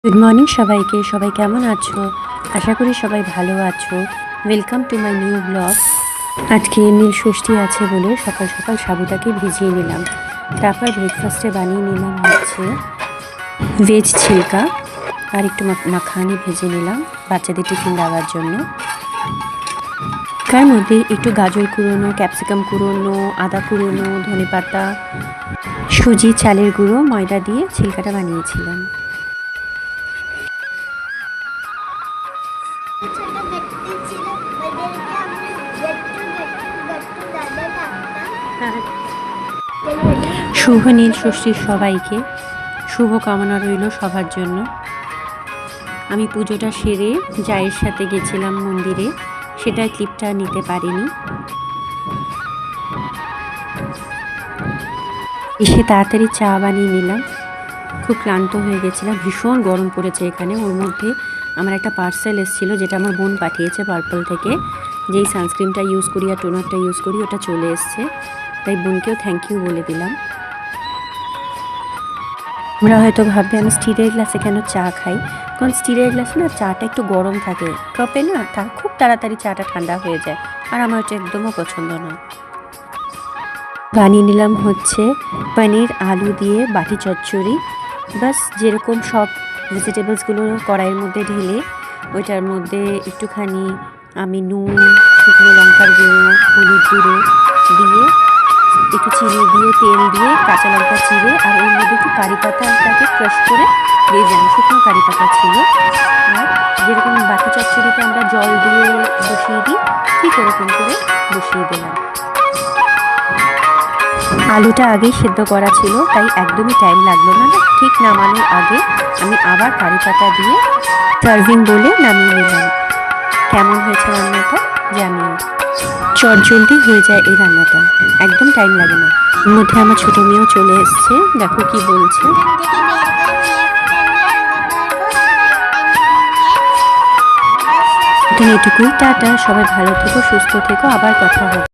Good morning সবাইকে। সবাই কেমন আছো? আশা করি সবাই ভালো আছো। Welcome to my new blog. আজকে নীল ষষ্ঠী আছে বলে সকাল সকাল সাবুটাকে ভিজিয়ে নিলাম। তারপর ব্রেকফাস্টে বানিয়ে নিলাম হচ্ছে ভেজ ছিলকা আর একটু মাখানি ভেজে নিলাম বাচ্চাদের টিফিন দেওয়ার জন্য। তার মধ্যে একটু গাজর কুড়োনো, ক্যাপসিকাম কুড়োনো, আদা কুড়োনো, ধনেপাতা, সুজি, চালের গুঁড়ো, ময়দা দিয়ে ছিলকাটা বানিয়েছিলাম। শুভ নীল ষষ্ঠীর সবাইকে শুভ কামনা রইল সবার জন্য। আমি পুজোটা সেরে জায়ের সাথে গেছিলাম মন্দিরে, সেটা ক্লিপটা নিতে পারিনি। এসে তাড়াতাড়ি চা বানিয়ে নিলাম। খুব ক্লান্ত হয়ে গেছিলাম, ভীষণ গরম পড়েছে এখানে। ওর মধ্যে আমার একটা পার্সেল এসেছিলো যেটা আমার বোন পাঠিয়েছে পার্পল থেকে। যেই সানস্ক্রিনটা ইউজ করি আর টোনারটা ইউজ করি ওটা চলে এসছে, তাই বোনকেও থ্যাংক ইউ বলে দিলাম। আমরা হয়তো ভাববে আমি স্টিলের গ্লাসে কেন চা খাই, কারণ স্টিলের গ্লাসে না চাটা একটু গরম থাকে, কাপে না তা খুব তাড়াতাড়ি চাটা ঠান্ডা হয়ে যায়, আর আমার ওটা একদমও পছন্দ নয়। বানিয়ে নিলাম হচ্ছে পনির আলু দিয়ে বাটি চচ্চড়ি। বাস যেরকম সব ভেজিটেবলসগুলো কড়াইয়ের মধ্যে ঢেলে ওইটার মধ্যে একটুখানি আমি নুন, শুকনো লঙ্কার গুঁড়ো, হলুদ গুঁড়ো দিয়ে, একটু চিনি দিয়ে, তেল দিয়ে, কাঁচা লঙ্কা চিড়ে, আর ওর মধ্যে একটু কারি পাতাটাকে ক্রাশ করে দিয়ে দিলাম। শুকনো কারি পাতা ছিল। আর যেরকম বাটি চচ্চড়িতে আমরা জল দিয়ে বসিয়ে দিই, ঠিক ওরকম করে বসিয়ে দিলাম। আলুটা আগেই সেদ্ধ করা ছিল, তাই একদমই টাইম লাগলো না। ঠিক নামানোর আগে আমি আবার কারি পাতা দিয়ে সার্ভিং বলে নামিয়ে নিলাম। কেমন হয়েছে রান্নাটা জানিও। চটজলদি হয়ে যায় এই রান্নাটা, একদম টাইম লাগে না। এর মধ্যে আমার ছোটো মেয়েও চলে এসছে, দেখো কি বলছে। এটুকুই, টাটা। সবাই ভালো থেকো, সুস্থ থেকো, আবার কথা হবে।